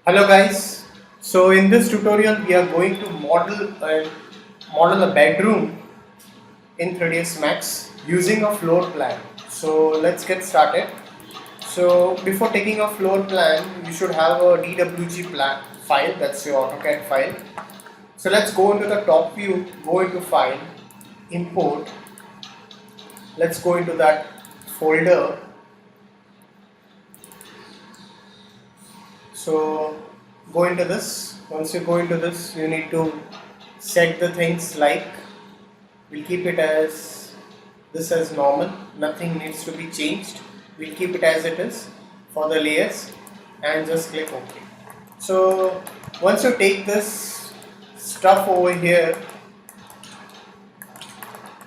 Hello guys. So in this tutorial we are going to model a bedroom in 3ds Max using a floor plan. So let's get started. So before taking a floor plan, you should have a DWG plan file, that's your AutoCAD file. So let's go into the top view, go into file, import. Let's go into that folder. So go into this. Once you go into this, you need to set the things like, we'll keep it as this as normal, nothing needs to be changed. We'll keep it as it is for the layers and just click OK. So once you take this stuff over here,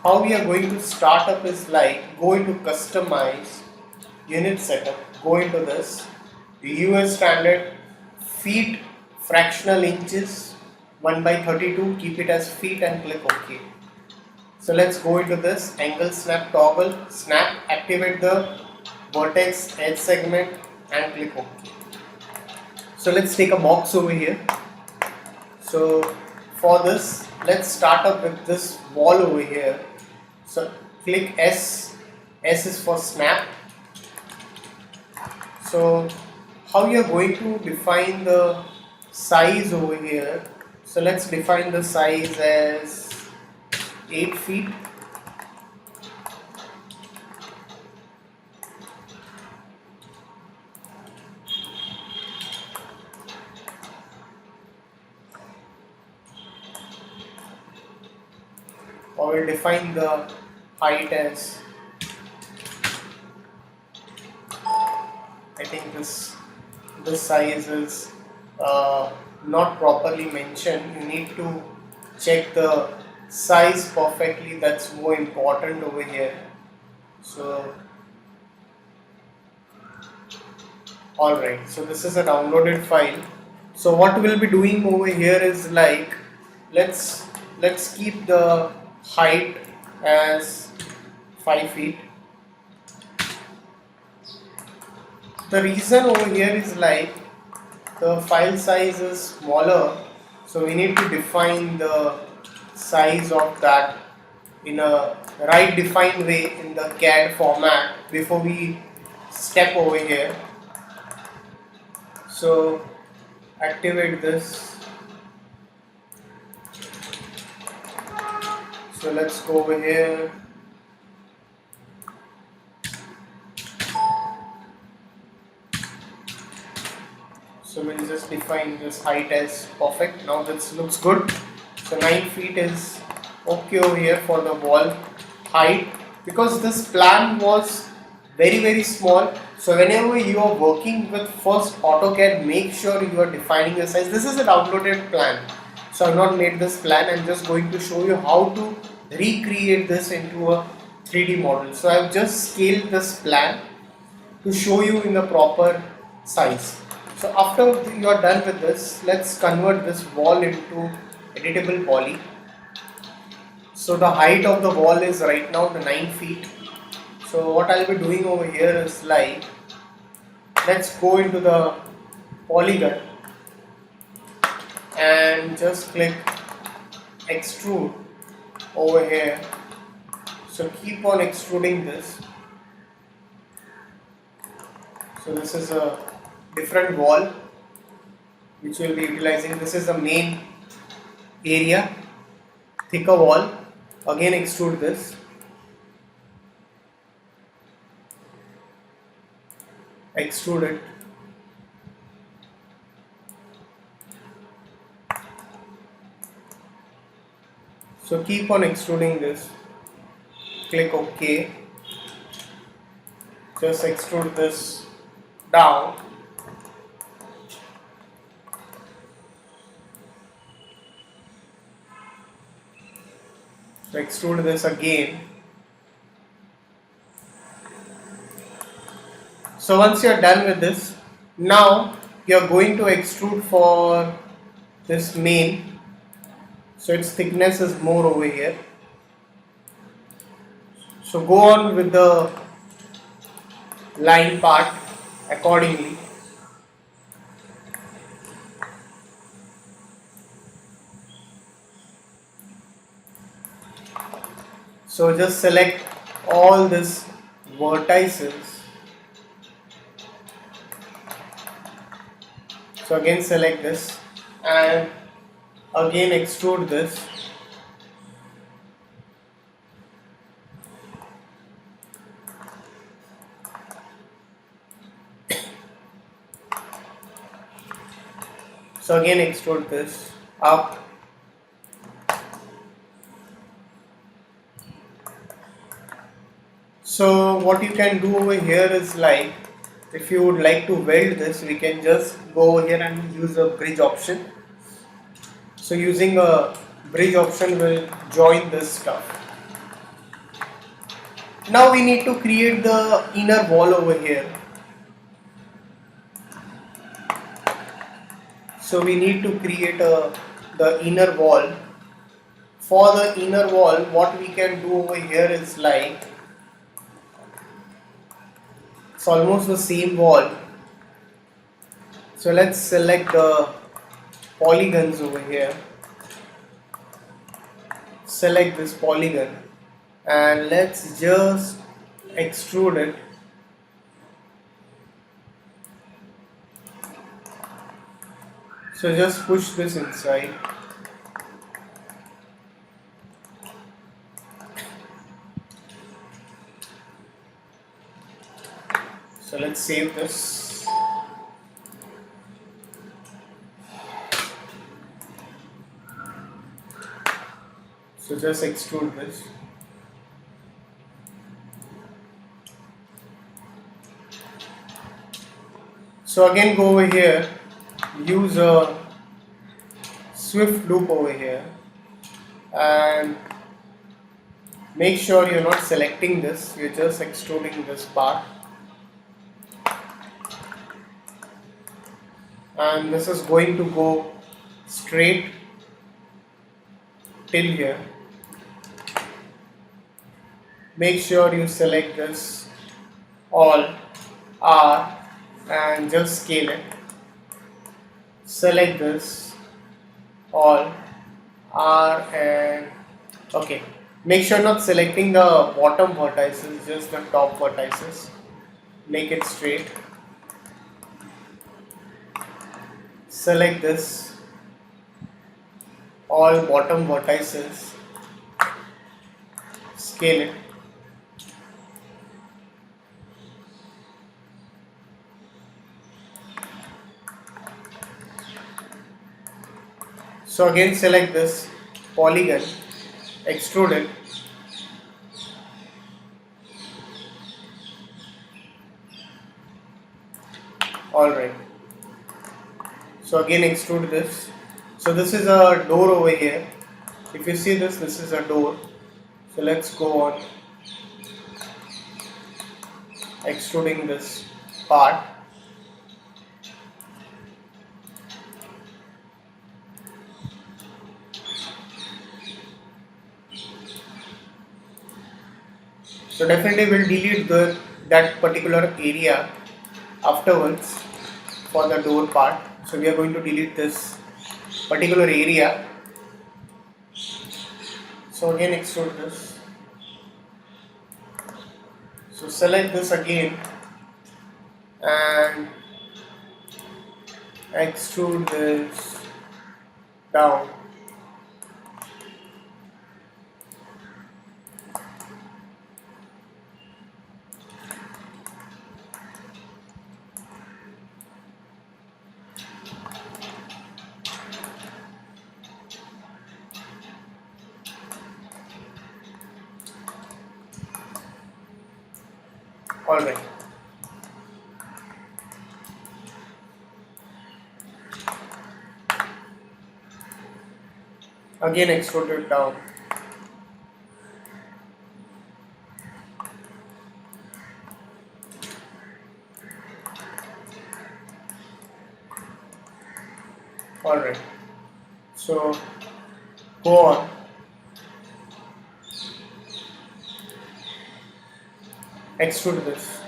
how we are going to start up is like, go into customize, unit setup, go into this, the US standard, feet fractional inches 1 by 32, keep it as feet and click OK. So let's go into this angle snap toggle, snap, activate the vertex edge segment and click OK. So let's take a box over here. So for this, let's start up with this wall over here. So click S, S is for snap. So how you are going to define the size over here? So let's define the size as 8 feet. Or we'll define the height as, I think this size is not properly mentioned. You need to check the size perfectly, that's more important over here. So alright, so this is a downloaded file. So what we'll be doing over here is like, let's keep the height as 5 feet. The reason over here is like, the file size is smaller, so we need to define the size of that in a right defined way in the CAD format before we step over here. So activate this. So let's go over here. So we'll just define this height as perfect. Now this looks good. So 9 feet is okay over here for the wall height, because this plan was very small. So whenever you are working with first AutoCAD, make sure you are defining the size. This is a downloaded plan, so I've not made this plan. I'm just going to show you how to recreate this into a 3D model. So I've just scaled this plan to show you in the proper size. So after you are done with this, let's convert this wall into editable poly. So the height of the wall is right now the 9 feet. So what I'll be doing over here is like, let's go into the polygon and just click extrude over here. So keep on extruding this. So this is a different wall which we'll be utilizing. This is the main area, thicker wall. Again extrude this. Extrude it. So keep on extruding this. Click OK. Just extrude this down. So extrude this again. So once you are done with this, now you are going to extrude for this main. So its thickness is more over here. So go on with the line part accordingly. So just select all these vertices. So again select this and again extrude this. So again extrude this up. So what you can do over here is like, if you would like to weld this, we can just go over here and use a bridge option. So using a bridge option will join this stuff. Now we need to create the inner wall over here. So we need to create the inner wall. For the inner wall, what we can do over here is like, it's almost the same wall. So let's select the polygons over here. Select this polygon and let's just extrude it. So just push this inside. So let's save this. So just extrude this. So again go over here, use a swift loop over here and make sure you're not selecting this, you're just extruding this part. And this is going to go straight till here. Make sure you select this all R and just scale it. Select this all R and okay. Make sure not selecting the bottom vertices, just the top vertices. Make it straight. Select this all bottom vertices. Scale it. So again select this polygon, extrude it. Alright. So again extrude this. So this is a door over here. If you see this, this is a door. So let's go on extruding this part. So definitely we'll delete that particular area afterwards for the door part. So we are going to delete this particular area. So again extrude this. So select this again and extrude this down. Alright. Again extrude it down. Alright. So go on. Extrude this.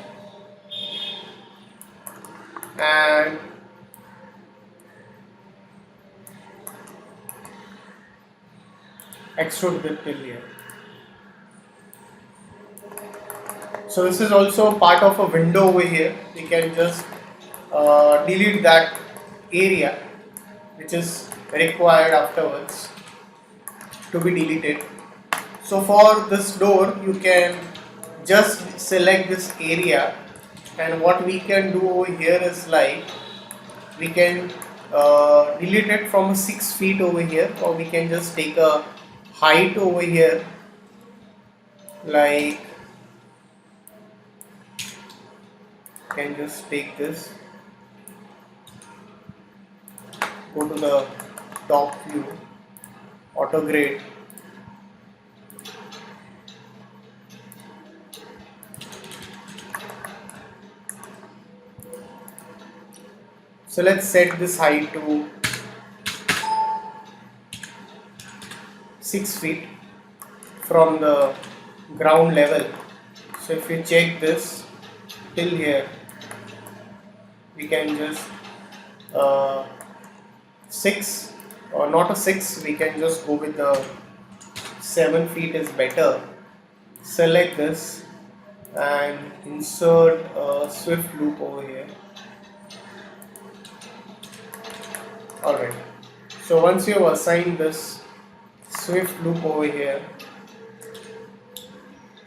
And extrude it till here. So this is also part of a window over here. We can just delete that area which is required afterwards to be deleted. So for this door you can just select this area, and what we can do over here is like we can delete it from 6 feet over here, or we can just take a height over here, like can just take this, go to the top view, auto grade, so let's set this height to 6 feet from the ground level. So if you check this till here, we can just 6, or not a 6, we can just go with the 7 feet is better. Select this and insert a swift loop over here. Alright, so once you have assigned this swift loop over here,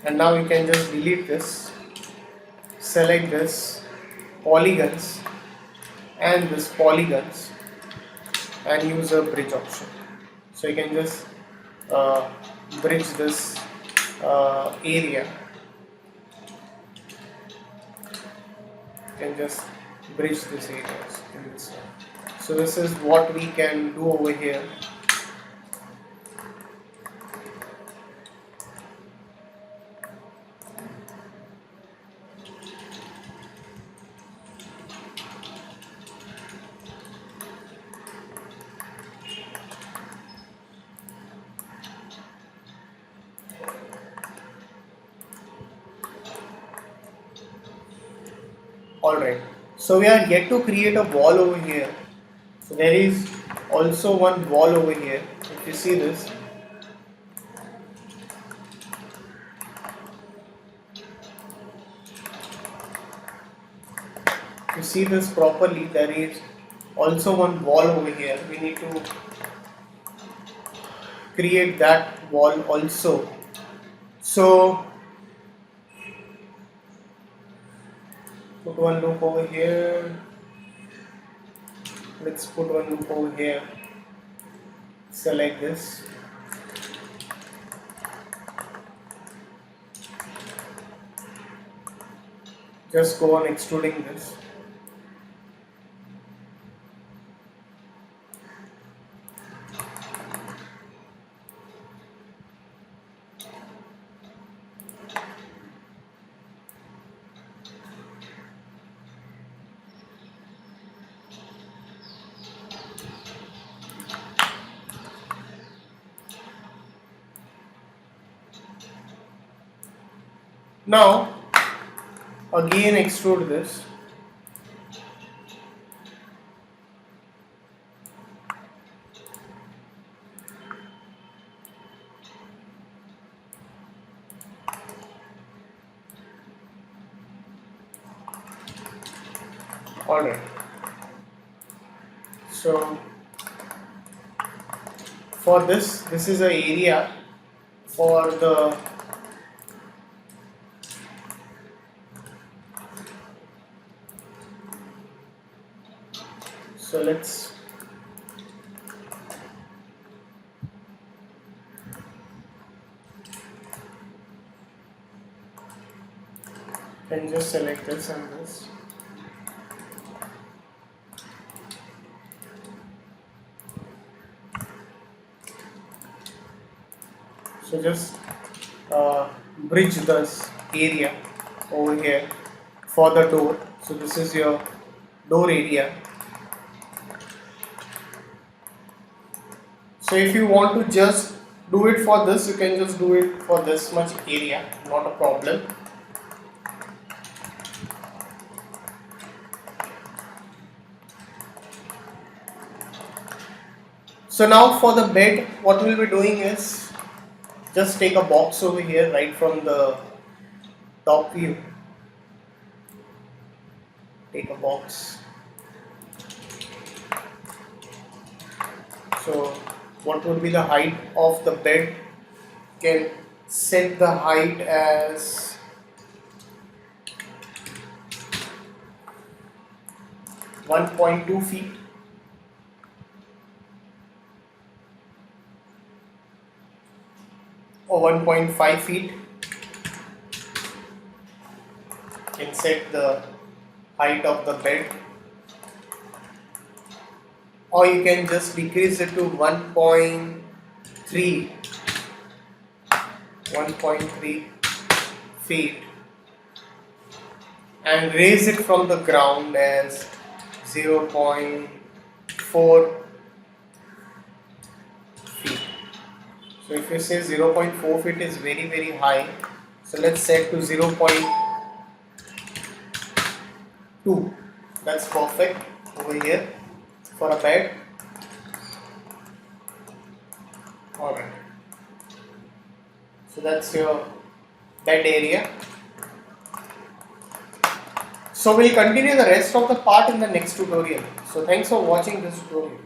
and now you can just delete this, select this polygons and this polygons, and use a bridge option. So you can just bridge this area. You can just bridge this area in this way. So this is what we can do over here. Alright, so we are yet to create a wall over here. So there is also one wall over here. If you see this, to see this properly, there is also one wall over here. We need to create that wall also. So put one loop over here. Let's put one loop over here. Select this. Just go on extruding this. Now again extrude this. Alright, so for this is an area for the so let's can just select this and this. So just bridge this area over here for the door. So this is your door area. So if you want to just do it for this, you can just do it for this much area, not a problem. So now for the bed, what we'll be doing is just take a box over here right from the top view. Take a box. So what would be the height of the bed? Can set the height as 1.2 feet. Or 1.5 feet. Can set the height of the bed, or you can just decrease it to 1.3 feet and raise it from the ground as 0.4 feet. So if you say 0.4 feet is very high, so let's set to 0.2. That's perfect over here for a bed. Alright. So that's your bed area. So we'll continue the rest of the part in the next tutorial. So thanks for watching this tutorial.